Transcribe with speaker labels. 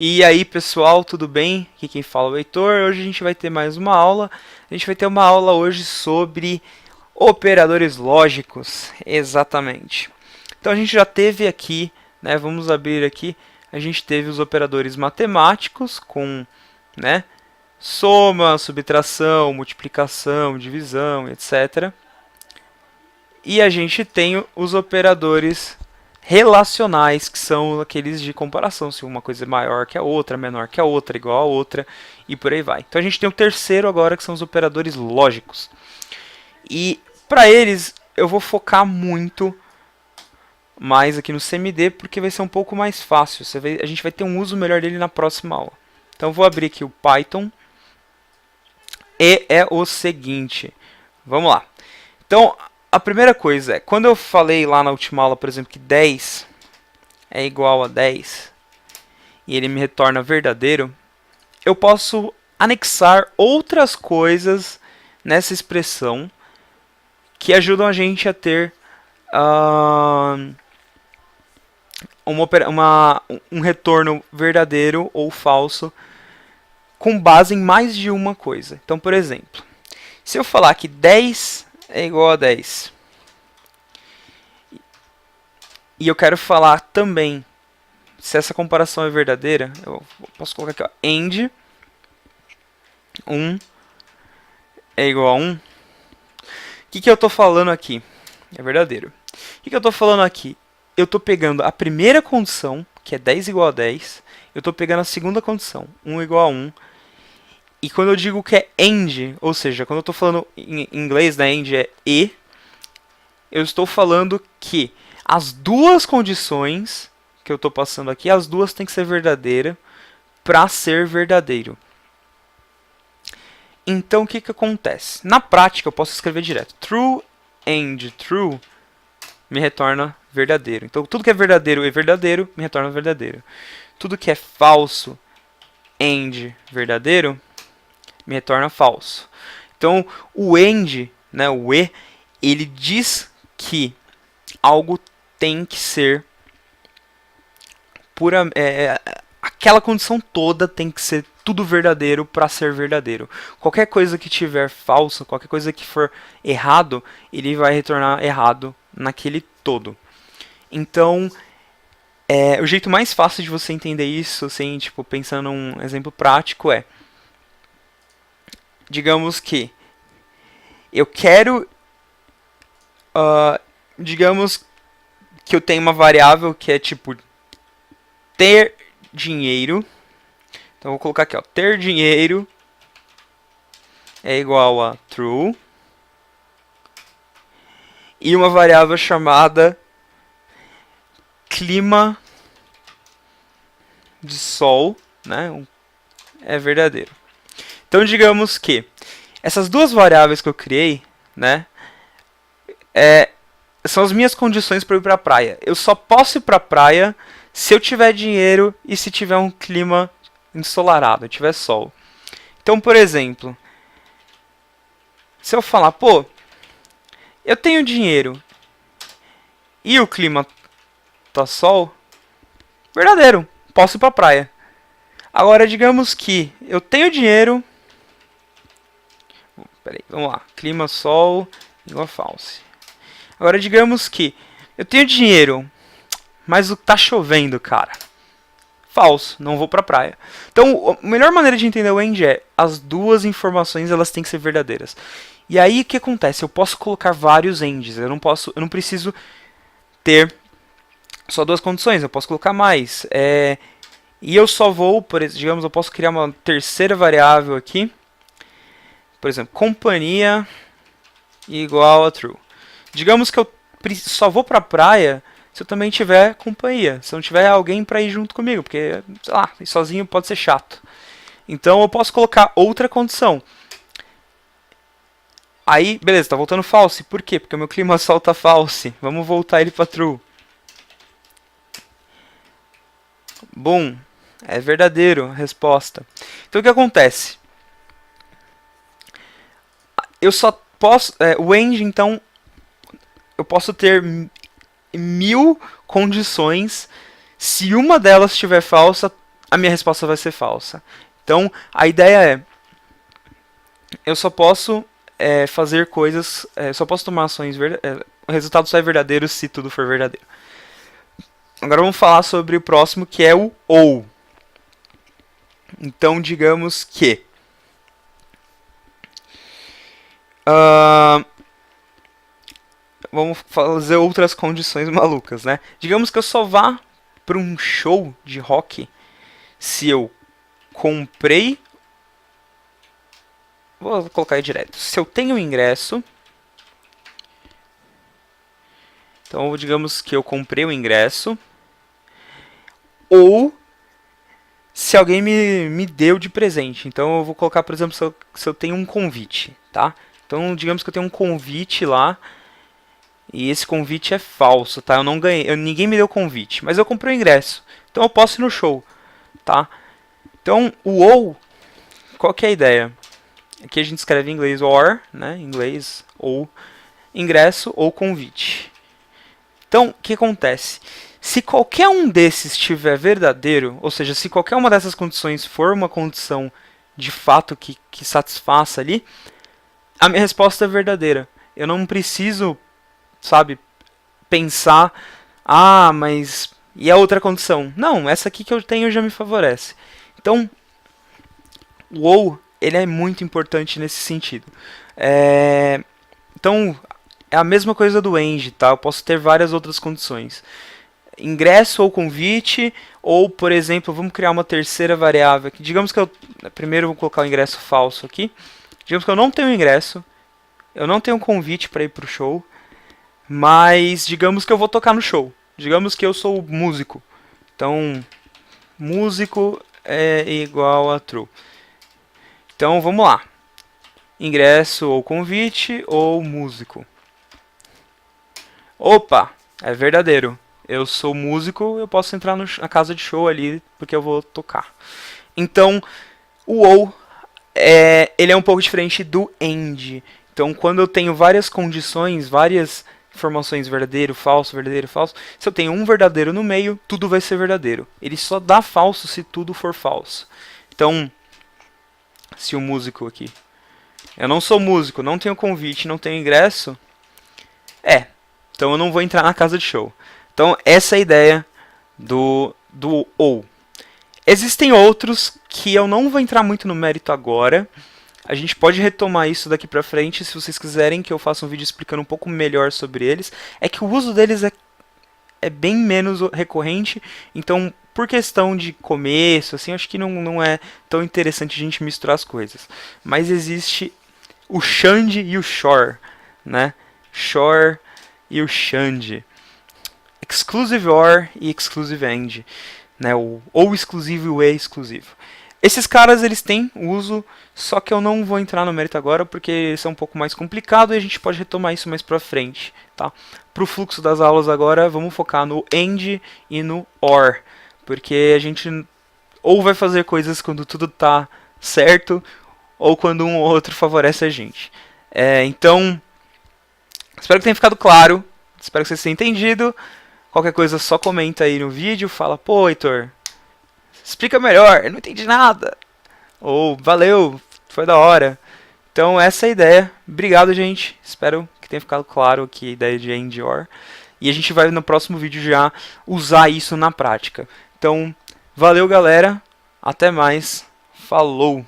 Speaker 1: E aí pessoal, tudo bem? Aqui quem fala é o Heitor. Hoje a gente vai ter mais uma aula. A gente vai ter uma aula hoje sobre operadores lógicos, exatamente. Então a gente já teve aqui, né, vamos abrir aqui, a gente teve os operadores matemáticos com, né, soma, subtração, multiplicação, divisão, etc. E a gente tem os operadores relacionais, que são aqueles de comparação, se uma coisa é maior que a outra, menor que a outra, igual a outra, e por aí vai. Então a gente tem o terceiro agora, que são os operadores lógicos. E para eles eu vou focar muito mais aqui no CMD, porque vai ser um pouco mais fácil. A gente vai ter um uso melhor dele na próxima aula. Então eu vou abrir aqui o Python. E é o seguinte, vamos lá. Então, a primeira coisa é, quando eu falei lá na última aula, por exemplo, que 10 é igual a 10 e ele me retorna verdadeiro, eu posso anexar outras coisas nessa expressão que ajudam a gente a ter um retorno verdadeiro ou falso com base em mais de uma coisa. Então, por exemplo, se eu falar que 10 é igual a 10 e eu quero falar também se essa comparação é verdadeira, eu posso colocar aqui, ó, AND 1 é igual a 1. O que eu estou falando aqui? É verdadeiro. O que eu estou falando aqui? Eu estou pegando a primeira condição, que é 10 igual a 10, eu estou pegando a segunda condição, 1 igual a 1, e quando eu digo que é AND, ou seja, quando eu estou falando em inglês, né, AND é E, eu estou falando que as duas condições que eu estou passando aqui, as duas têm que ser verdadeiras para ser verdadeiro. Então o que acontece? Na prática eu posso escrever direto. True AND true me retorna verdadeiro. Então tudo que é verdadeiro e verdadeiro me retorna verdadeiro. Tudo que é falso AND verdadeiro me retorna falso. Então o AND, né, o E, ele diz que algo tem que ser pura, aquela condição toda tem que ser tudo verdadeiro para ser verdadeiro. Qualquer coisa que tiver falso, qualquer coisa que for errado, ele vai retornar errado naquele todo. Então, o jeito mais fácil de você entender isso, assim, tipo, pensando num exemplo prático, é, digamos que eu quero, digamos que eu tenho uma variável que é tipo ter dinheiro. Então vou colocar aqui, ó, ter dinheiro é igual a true e uma variável chamada clima de sol, né, é verdadeiro. Então digamos que essas duas variáveis que eu criei, né, são as minhas condições para ir para a praia. Eu só posso ir para a praia se eu tiver dinheiro e se tiver um clima ensolarado, tiver sol. Então, por exemplo, se eu falar, pô, eu tenho dinheiro e o clima tá sol, verdadeiro, posso ir pra praia. Agora, digamos que eu tenho dinheiro, peraí, vamos lá, clima sol igual a false. Agora, digamos que eu tenho dinheiro, mas tá chovendo, cara. Falso, não vou pra praia. Então, a melhor maneira de entender o AND é as duas informações elas têm que ser verdadeiras. E aí o que acontece? Eu posso colocar vários ANDs. Eu não preciso ter só duas condições. Eu posso colocar mais. E eu só vou, digamos, eu posso criar uma terceira variável aqui. Por exemplo, companhia igual a true. Digamos que eu só vou pra praia se eu também tiver companhia, se não tiver alguém para ir junto comigo, porque, sei lá, ir sozinho pode ser chato. Então eu posso colocar outra condição. Aí, beleza, tá voltando false. Por quê? Porque o meu clima sol tá false. Vamos voltar ele para true. Bom, é verdadeiro a resposta. Então o que acontece? Eu só posso, o AND, então, eu posso ter 1000 condições. Se uma delas estiver falsa, a minha resposta vai ser falsa. Então, a ideia é, eu só posso fazer coisas, só posso tomar ações, o resultado só é verdadeiro se tudo for verdadeiro. Agora vamos falar sobre o próximo, que é o ou. Então, digamos que vamos fazer outras condições malucas, né? Digamos que eu só vá para um show de rock se eu comprei. Vou colocar aí direto. Se eu tenho ingresso. Então, digamos que eu comprei o ingresso. Ou se alguém me deu de presente. Então, eu vou colocar, por exemplo, se eu tenho um convite, tá? Então, digamos que eu tenho um convite lá. E esse convite é falso, tá? Eu não ganhei, ninguém me deu convite, mas eu comprei o ingresso. Então eu posso ir no show, tá? Então o ou, qual que é a ideia? Aqui a gente escreve em inglês or, né? Em inglês ou ingresso ou convite. Então o que acontece? Se qualquer um desses estiver verdadeiro, ou seja, se qualquer uma dessas condições for uma condição de fato que satisfaça ali, a minha resposta é verdadeira. Eu não preciso, sabe, pensar, mas e a outra condição? Não, essa aqui que eu tenho já me favorece. Então, o ou, ele é muito importante nesse sentido. Então, é a mesma coisa do end, tá? Eu posso ter várias outras condições. Ingresso ou convite, ou, por exemplo, vamos criar uma terceira variável aqui. Digamos que primeiro eu vou colocar o ingresso falso aqui. Digamos que eu não tenho ingresso, eu não tenho convite para ir para o show, mas digamos que eu vou tocar no show. Digamos que eu sou músico. Então, músico é igual a true. Então, vamos lá. Ingresso ou convite ou músico. Opa, é verdadeiro. Eu sou músico, eu posso entrar na casa de show ali porque eu vou tocar. Então, o ou ele é um pouco diferente do end. Então, quando eu tenho várias condições, várias informações verdadeiro, falso, se eu tenho um verdadeiro no meio, tudo vai ser verdadeiro. Ele só dá falso se tudo for falso. Então, se o músico aqui, eu não sou músico, não tenho convite, não tenho ingresso, então eu não vou entrar na casa de show. Então, essa é a ideia do ou. Existem outros que eu não vou entrar muito no mérito agora. A gente pode retomar isso daqui pra frente, se vocês quiserem que eu faça um vídeo explicando um pouco melhor sobre eles. É que o uso deles é bem menos recorrente, então por questão de começo, assim, acho que não é tão interessante a gente misturar as coisas. Mas existe o Shand e o Shore, né? Shore e o Shand. Exclusive OR e Exclusive AND, né? O ou exclusivo e o exclusivo. Esses caras, eles têm uso, só que eu não vou entrar no mérito agora, porque eles são um pouco mais complicados e a gente pode retomar isso mais pra frente, tá? Pro fluxo das aulas agora, vamos focar no AND e no OR, porque a gente ou vai fazer coisas quando tudo tá certo, ou quando um ou outro favorece a gente. Então, espero que tenha ficado claro, espero que vocês tenham entendido. Qualquer coisa, só comenta aí no vídeo, fala, pô, Heitor, explica melhor, eu não entendi nada. Ou, valeu, foi da hora. Então, essa é a ideia. Obrigado, gente. Espero que tenha ficado claro aqui a ideia de AND OR. E a gente vai no próximo vídeo já usar isso na prática. Então, valeu, galera. Até mais. Falou!